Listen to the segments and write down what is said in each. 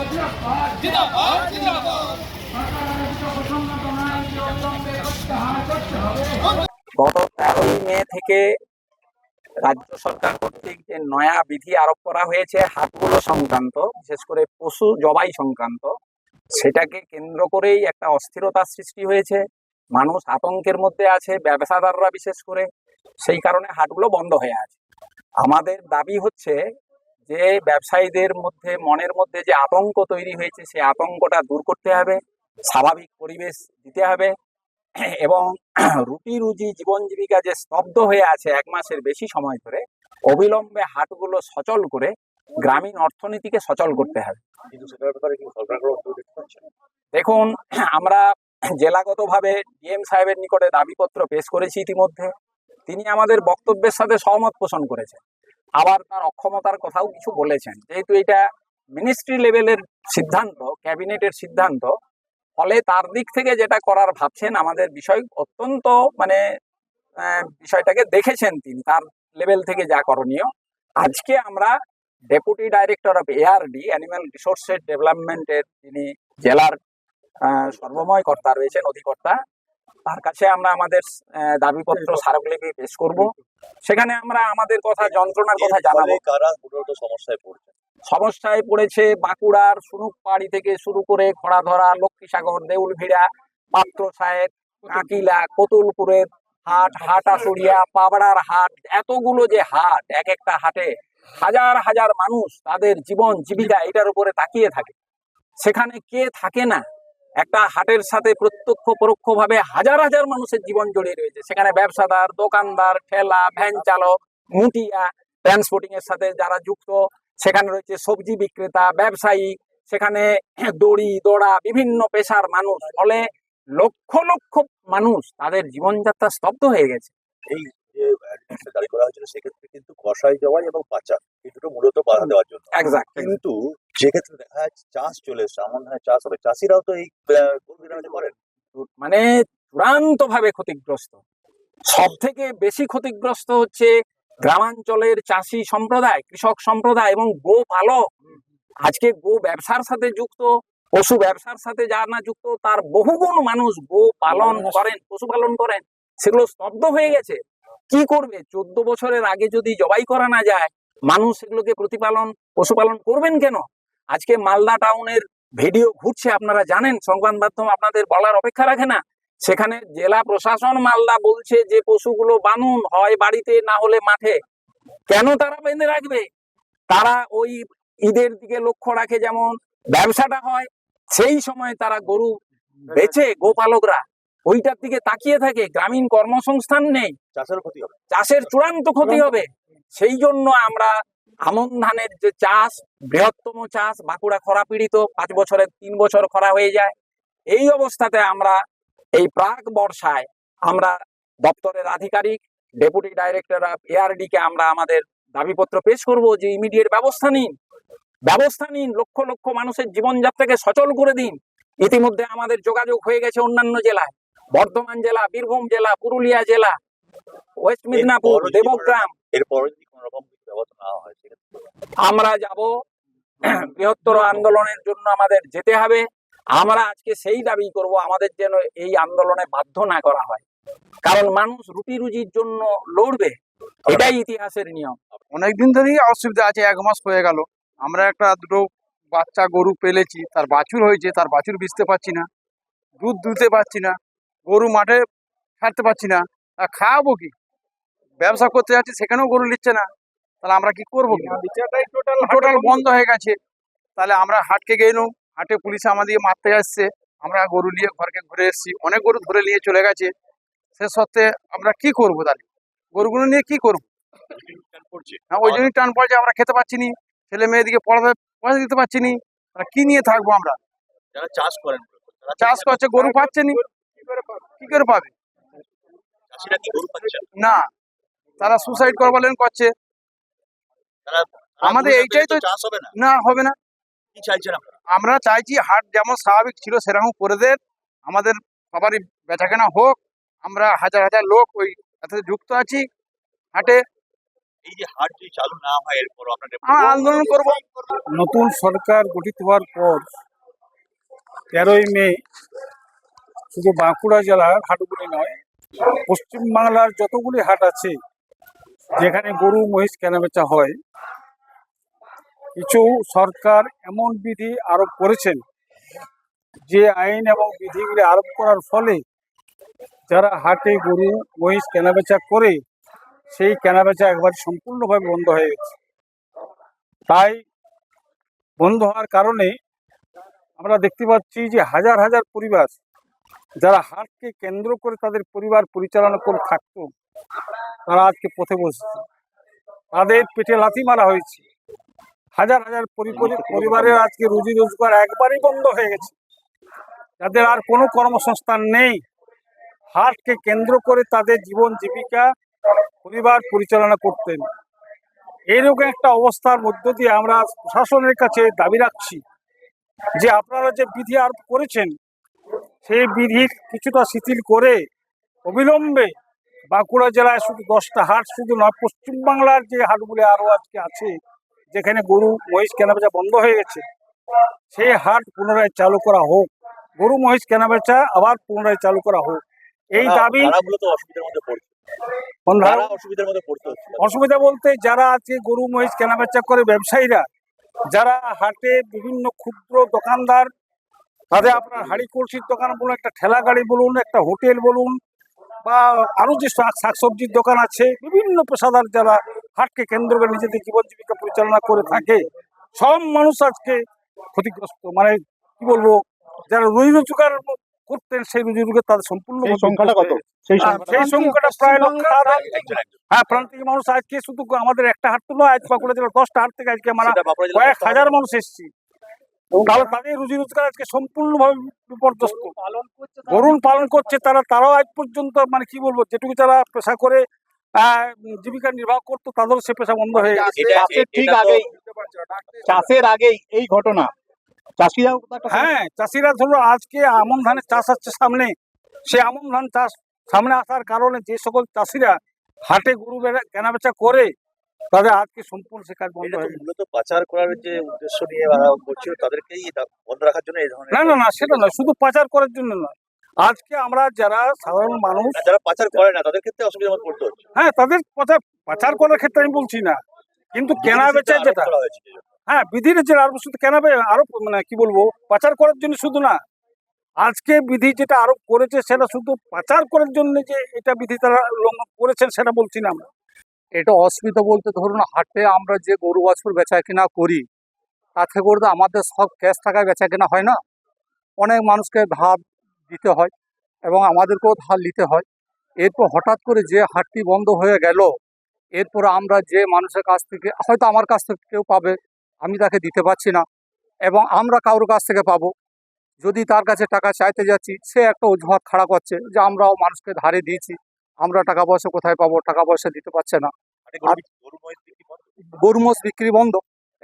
জিন্দাবাদ জিন্দাবাদ। গত 13ই মে থেকে রাজ্য সরকার কর্তৃক যে নয়া বিধি আরোপ করা হয়েছে হাটগুলো সংক্রান্ত, বিশেষ করে পশু জবাই সংক্রান্ত, সেটাকে কেন্দ্র করেই একটা অস্থিরতার সৃষ্টি হয়েছে। মানুষ আতঙ্কের মধ্যে আছে, ব্যবসাদাররা বিশেষ করে, সেই কারণে হাটগুলো বন্ধ হয়ে আছে। আমাদের দাবি হচ্ছে যে ব্যবসায়ীদের মধ্যে মনের মধ্যে যে আতঙ্ক তৈরি হয়েছে সেই আতঙ্কটা দূর করতে হবে, স্বাভাবিক পরিবেশ দিতে হবে এবং রুটি রুজি জীবন জীবিকা যে স্তব্ধ হয়ে আছে 1 মাসের বেশি সময় ধরে, অবিলম্বে হাটগুলো সচল করে গ্রামীণ অর্থনীতিকে সচল করতে হবে। দেখুন, আমরা জেলাগতভাবে ডিএম সাহেবের নিকটে দাবিপত্র পেশ করেছি ইতিমধ্যে। তিনি আমাদের বক্তব্যের সাথে সহমত পোষণ করেছেন, আবার তার অক্ষমতার কথাও কিছু বলেছেন। যেহেতু এটা মিনিস্ট্রি লেভেলের সিদ্ধান্ত, ক্যাবিনেটের সিদ্ধান্ত, ফলে তার দিক থেকে যেটা করার ভাবছেন, আমাদের বিষয় অত্যন্ত বিষয়টাকে দেখেছেন তিনি, তার লেভেল থেকে যা করণীয়। আজকে আমরা deputy director of ARD, animal resources ডেভেলপমেন্টের, যিনি জেলার সর্বময় কর্তা রয়েছেন, অধিকর্তা, তার কাছে আমরা আমাদের দাবিপত্র স্মারকলিপি পেশ করব। সেখানে আমরা আমাদের কথা, যন্ত্রণার কথা জানাবো। সমস্যায় পড়েছে বাঁকুড়ার সুনুকপাড়ি থেকে শুরু করে খড়াধরা, লক্ষ্মীসাগর, দেউলভিড়া, পাত্রসাহেব, কাঁকিলা, কতুলপুরের হাট, হাটাশুড়িয়া, পাবড়ার হাট, এতগুলো যে হাট, এক একটা হাটে হাজার হাজার মানুষ তাদের জীবন জীবিকা এটার উপরে তাকিয়ে থাকে। সেখানে কে থাকে না? একটা হাটের সাথে প্রত্যক্ষ পরোক্ষ ভাবে হাজার হাজার মানুষের জীবন জড়িয়ে রয়েছে। সেখানে ব্যবসাদার, দোকানদার, ঠেলা, ভ্যান চালক, মুটিয়া, ট্রান্সপোর্টিং এর সাথে যারা যুক্ত, সেখানে রয়েছে সবজি বিক্রেতা, ব্যবসায়ী, সেখানে দড়ি দোড়া, বিভিন্ন পেশার মানুষ। ফলে লক্ষ লক্ষ মানুষ, তাদের জীবনযাত্রা স্তব্ধ হয়ে গেছে। এই যে দাঁড়ি করা হয়েছিল সেক্ষেত্রে কিন্তু কষাই জবাই এবং পাচার, এই দুটো মূলত বাধা দেওয়ার জন্য। কিন্তু যেক্ষেত্রে দেখা যাচ্ছে চাষ চলে এসছে, এমন ধরনের চাষ হবে, চাষিরাও তো এই করেন, মানে চূড়ান্ত ভাবে ক্ষতিগ্রস্ত। সব থেকে বেশি ক্ষতিগ্রস্ত হচ্ছে গ্রামাঞ্চলের চাষি সম্প্রদায়, কৃষক সম্প্রদায় এবং গো পালক। আজকে গো ব্যবসার সাথে যুক্ত, পশু ব্যবসার সাথে যারা না যুক্ত, তার বহুগুণ মানুষ গো পালন করেন, পশুপালন করেন, সেগুলো স্তব্ধ হয়ে গেছে। কি করবে? 14 বছরের আগে যদি জবাই করা না যায়, মানুষ সেগুলোকে প্রতিপালন, পশুপালন করবেন কেন? আজকে মালদা টাউনের ভিডিও ঘুরছে, আপনারা জানেন, সংবাদ মাধ্যম আপনাদের বলার অপেক্ষা রাখে না। সেখানে জেলা প্রশাসন মালদা বলছে যে পশুগুলো বাঁধুন, হয় বাড়িতে না হলে মাঠে। কেন তারা বেঁধে রাখবে? তারা ওই ঈদের দিকে লক্ষ্য রাখে, যেমন ব্যবসাটা হয়, সেই সময় তারা গরু বেচে, গোপালকরা ওইটার দিকে তাকিয়ে থাকে। গ্রামীণ কর্মসংস্থান নেই, চাষের ক্ষতি হবে, চাষের চূড়ান্ত ক্ষতি হবে। সেই জন্য আমরা আমন ধানের যে চাষ, বৃহত্তম চাষ, বাঁকুড়া খরা পীড়িত, 5 বছরে 3 বছর খরা হয়ে যায়। এই অবস্থাতে আমরা এই প্রাক বর্ষায় আমরা দপ্তরের আধিকারিক, ডেপুটি ডাইরেক্টর অফ এআরডি কে আমরা আমাদের দাবিপত্র পেশ করব যে ইমিডিয়েট ব্যবস্থা নিন, লক্ষ লক্ষ মানুষের জীবনযাত্রাকে সচল করে দিন। ইতিমধ্যে আমাদের যোগাযোগ হয়ে গেছে অন্যান্য জেলায়, বর্ধমান জেলা, বীরভূম জেলা, পুরুলিয়া জেলা, ওয়েস্ট মিদনাপুর, দেবগ্রাম। এরপর যদি কোনো রকম ব্যবস্থা না হয়, আমরা যাব, বৃহত্তর আন্দোলনের জন্য আমাদের যেতে হবে। আমরা আজকে সেই দাবি করব, আমাদের যেন এই আন্দোলনে বাধ্য না করা হয়, কারণ মানুষ রুটি রুজির জন্য লড়বে, এটাই ইতিহাসের নিয়ম। অনেকদিন ধরেই অসুবিধা আছে, 1 মাস হয়ে গেল। আমরা একটা দুটো বাচ্চা গরু পেলেছি, তার বাছুর হয়েছে, তার বাছুর বেচতে পারছি না, দুধ দুধতে পারছি না, গরু মাঠে ছাড়তে পারছি না, খাওয়াবো কি? ব্যবসা করতে যাচ্ছি, সেখানেও গরু নিচ্ছে না, তাহলে আমরা কি করবো? টোটাল বন্ধ হয়ে গেছে। তাহলে আমরা হাটকে গেলাম, হাটে পুলিশ আমাদেরকে মারতে আসছে, আমরা গরু নিয়ে ঘরকে ঘুরে এসেছি, অনেক গরু ধরে নিয়ে চলে গেছে। সে সত্ত্বে আমরা কি করবো? তাহলে গরুগুলো নিয়ে কি করবো? হ্যাঁ, ওই জন্যই টান পড়ছে, আমরা খেতে পাচ্ছি না, ছেলে মেয়েদিকে পয়সা দিতে পারছি না, কি নিয়ে থাকবো আমরা? যারা চাষ করেন, চাষ করছে, গরু পাচ্ছে না, কি করে পাবে? চাষিরা কি গরু পাচ্ছে না, তারা সুসাইড করবার করছে। আমাদের এইটাই তো, চাষ হবে না, না হবে না। কি চাইছেন আপনারা? আমরা চাইছি হাট যেমন স্বাভাবিক ছিল সেরকম করে দেন, আমাদের সবারই বেচাকেনা হোক। আমরা হাজার হাজার লোক ওই সাথে যুক্ত আছি হাটে। এই যে হাট যদি চালু না হয় এরপর আপনাদের আমরা আন্দোলন করবো। নতুন সরকার গঠিত হওয়ার পর 13ই মে শুধু বাঁকুড়া জেলার হাটগুলি নয়, পশ্চিমবাংলার যতগুলি হাট আছে যেখানে গরু মহিষ কেনাবেচা হয়, কিছু সরকার এমন বিধি আরোপ করেছেন যে আইন এবং বিধিগুলি আরোপ করার ফলে যারা হাটে গরু মহিষ কেনাবেচা করে সেই কেনাবেচা একবার সম্পূর্ণভাবে বন্ধ হয়ে গেছে। তাই বন্ধ হওয়ার কারণে আমরা দেখতে পাচ্ছি যে হাজার হাজার পরিবার যারা হাটকে কেন্দ্র করে তাদের পরিবার পরিচালনা করে থাকতো, তারা আজকে পথে বসেছে, তাদের পেটে লাথি মারা হয়েছে। হাজার হাজার পরিবারের আজকে রুজি রোজগার একবারই বন্ধ হয়ে গেছে, যাদের আর কোনো কর্মসংস্থান নেই। হাটকে কেন্দ্র করে তাদের জীবন জীবিকা পরিবার পরিচালনা করতেন। এইরকম একটা অবস্থার মধ্য দিয়ে আমরা প্রশাসনের কাছে দাবি রাখছি যে আপনারা যে বিধি আরোপ করেছেন সেই বিধির কিছুটা শিথিল করে অবিলম্বে বাঁকুড়া জেলায় শুধু 10টা হাট শুধু নয়, পশ্চিমবাংলার যে হাটগুলি আরও আজকে আছে যেখানে গরু মহিষ কেনাবেচা বন্ধ হয়ে গেছে, সেই হাট পুনরায় চালু করা হোক, গরু মহিষ কেনাবেচা আবার পুনরায় চালু করা হোক। এই দাবি মূলত অসুবিধার মধ্যে পড়ছে, কোন ধারা? অসুবিধার মধ্যে পড়তে হচ্ছে। অসুবিধা বলতে যারা আজকে গরু মহিষ কেনাবেচা করে ব্যবসায়ীরা, যারা হাটে বিভিন্ন ক্ষুদ্র দোকানদার, তাদের আপনার হাঁড়ি কলসির দোকান বলুন, একটা ঠেলা গাড়ি বলুন, একটা হোটেল বলুন, বা আরো যে শাকসবজির দোকান আছে, বিভিন্ন পেশাদার যারা হাটকে কেন্দ্র করে নিজেদের জীবন জীবিকা পরিচালনা করে থাকে, সব মানুষ আজকে ক্ষতিগ্রস্ত। মানে কি বলবো, যারা রুজি রোজগার করতেন সেই রুজি রোজগার তাদের সম্পূর্ণ সংখ্যাটা কত? সেই সংখ্যাটা প্রায় লক্ষ। হ্যাঁ, প্রান্তিক মানুষ আজকে শুধু আমাদের একটা হাট তো নয়, আজ বাঁকুড়া জেলার 10টা হাট থেকে আজকে আমরা কয়েক হাজার মানুষ এসেছি। তাহলে তাদের রুজি রোজগার আজকে সম্পূর্ণভাবে বিপর্যস্ত। গরু পালন করছে তারাও আজ পর্যন্ত মানে কি বলবো, যেটুকু তারা পেশা করে জীবিকা নির্বাহ করতো তাদেরও সে পেশা বন্ধ হয়ে গেছে। চাষের আগেই এই ঘটনা, চাষিরাও হ্যাঁ, চাষিরা ধরো আজকে আমন ধানের চাষ আসছে সামনে, সে আমন ধান চাষ সামনে আসার কারণে যে সকল চাষিরা হাটে গরু কেনাবেচা করে তাদের আজকে সম্পূর্ণ সে কাজ বন্ধ হয়ে গেছে। মূলত পাচার করার যে উদ্দেশ্য নিয়ে করছিল তাদেরকেই এটা বন্ধ রাখার জন্য এই ধরনের না, সেটা নয়, শুধু পাচার করার জন্য নয়। আজকে আমরা যারা সাধারণ মানুষ, যারা পাচার করে না তাদের ক্ষেত্রে অসুবিধার মধ্যে পড়তে হচ্ছে। হ্যাঁ, তাদের পাচার করার ক্ষেত্রে আমি বলছি না, কিন্তু কেনা বেচা যেটা, করা হয়েছে হ্যাঁ, বিধির যে আরো শুধু কেনাবে আরো মানে কি বলবো, পাচার করার জন্য শুধু না। আজকে বিধি যেটা আরোপ করেছে সেটা শুধু পাচার করার জন্য যে এটা বিধি তারা লঙ্ঘন করেছেন সেটা বলছি না আমরা। এটা অসুবিধা বলতে ধরুন, হাটে আমরা যে গরু বাছুর বেচা কিনা করি তাতে করে তো আমাদের সব ক্যাশ টাকায় বেচা কেনা হয় না, অনেক মানুষকে ধার দিতে হয় এবং আমাদেরকেও ধার নিতে হয়। এরপর হঠাৎ করে যে হাটটি বন্ধ হয়ে গেল, এরপর আমরা যে মানুষের কাছ থেকে, হয়তো আমার কাছ থেকে কেউ পাবে, আমি তাকে দিতে পারছি না, এবং আমরা কারোর কাছ থেকে পাবো, যদি তার কাছে টাকা চাইতে যাচ্ছি সে একটা অজুহাত খাড়া করছে যে আমরাও মানুষকে ধারে দিয়েছি, আমরা টাকা পয়সা কোথায় পাবো, টাকা পয়সা দিতে পারছে না। গরু মহিষ বিক্রি বন্ধ।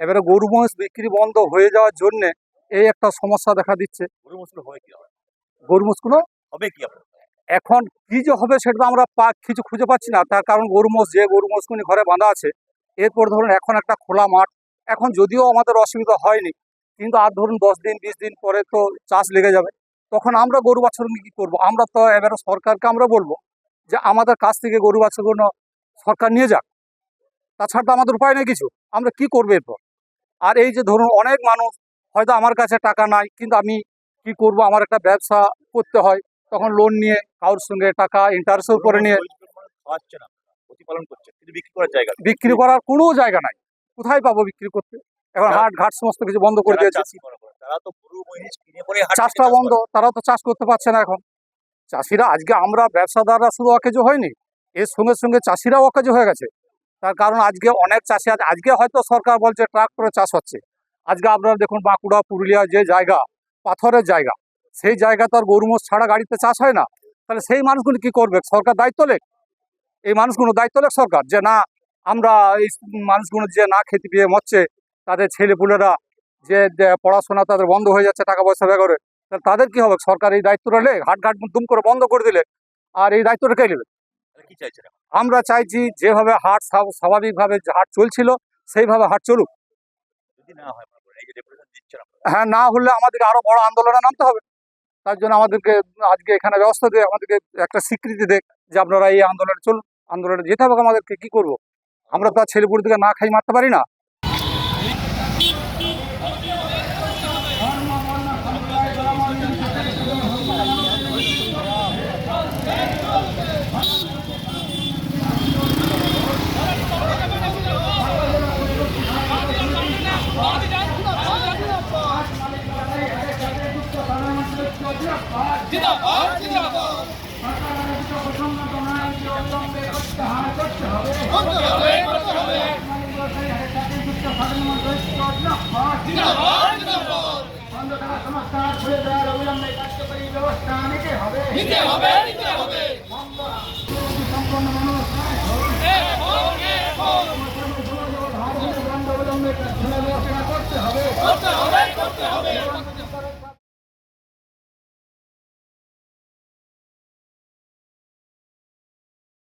এবারে গরু মহিষ বিক্রি বন্ধ হয়ে যাওয়ার জন্য এই একটা সমস্যা দেখা দিচ্ছে। গরু মহিষগুলো হবে কি এখন কি যে হবে সেটা তো আমরা কিছু খুঁজে পাচ্ছি না। তার কারণ গরু মহিষগুলি ঘরে বাঁধা আছে, এরপর ধরুন এখন একটা খোলা মাঠ, এখন যদিও আমাদের অসুবিধা হয়নি, কিন্তু আর ধরুন 10 দিন 20 দিন পরে তো চাষ লেগে যাবে, তখন আমরা গরু বাছুর নিয়ে কি করবো? আমরা তো এবারে সরকারকে আমরা বলবো যে আমাদের কাছ থেকে গরু বাছুরগুলো সরকার নিয়ে যাক, তাছাড়া তো আমাদের উপায় নেই কিছু, আমরা কি করবো এরপর? আর এই যে ধরুন অনেক মানুষ হয়তো আমার কাছে টাকা নাই, কিন্তু আমি কি করব, আমার একটা ব্যবসা করতে হয়, তখন লোন নিয়ে কারোর সঙ্গে টাকা ইন্টারেস্টের উপরে নিয়ে পাচ্ছে না, প্রতিপালন করছে কিন্তু বিক্রি করার জায়গা নেই। বিক্রি করার কোনো জায়গা নাই, কোথায় পাবো বিক্রি করতে? এখন হাট ঘাট সমস্ত কিছু বন্ধ করে দিয়েছে, তারা তো গরু মহিষ কিনে পরে চাষটা বন্ধ, তারাও তো চাষ করতে পারছে না। এখন চাষিরা, আজকে আমরা ব্যবসাদাররা শুধু অকেজো হয়নি, এর সঙ্গে সঙ্গে চাষিরাও অকেজো হয়ে গেছে। তার কারণ আজকে অনেক চাষি আছে, আজকে হয়তো সরকার বলছে ট্রাক্টরে চাষ হচ্ছে, আজকে আপনারা দেখুন বাঁকুড়া পুরুলিয়া যে জায়গা পাথরের জায়গা, সেই জায়গা তো আর গরু মোষ ছাড়া গাড়িতে চাষ হয় না। তাহলে সেই মানুষগুলো কি করবে? সরকার দায়িত্ব লেখ, এই মানুষগুলো দায়িত্ব লেখ সরকার, যে না আমরা এই মানুষগুলো যে না খেতে পেয়ে মরছে, তাদের ছেলেপুলেরা যে পড়াশোনা তাদের বন্ধ হয়ে যাচ্ছে টাকা পয়সা বেগরে, তাহলে তাদের কি হবে? সরকার এই দায়িত্বটা লেখ, হাট ঘাট দুম করে বন্ধ করে দিলে আর এই দায়িত্বটা কে নেবে? কি চাইছেন এখন? আমরা চাইছি যেভাবে হাট স্বাভাবিকভাবে যে হাট চলছিল সেইভাবে হাট চলুক। যদি না হয় মনে করেন, এই যে ডেপুটেশন দিচ্ছেন আপনারা, হ্যাঁ, না হলে আমাদেরকে আরো বড় আন্দোলনে নামতে হবে। তার জন্য আমাদেরকে আজকে এখানে ব্যবস্থা দিয়ে আমাদেরকে একটা স্বীকৃতি দেখ যে আপনারা এই আন্দোলনে চলুন। আন্দোলনে যেতে হবে আমাদেরকে, কি করব? আমরা তো আর ছেলেপুলেদেরকে না খাই মারতে পারি না। সংস্কার খুলে দেওয়ার অবিলম্বে কার্যকরী ব্যবস্থা নিতে হবে।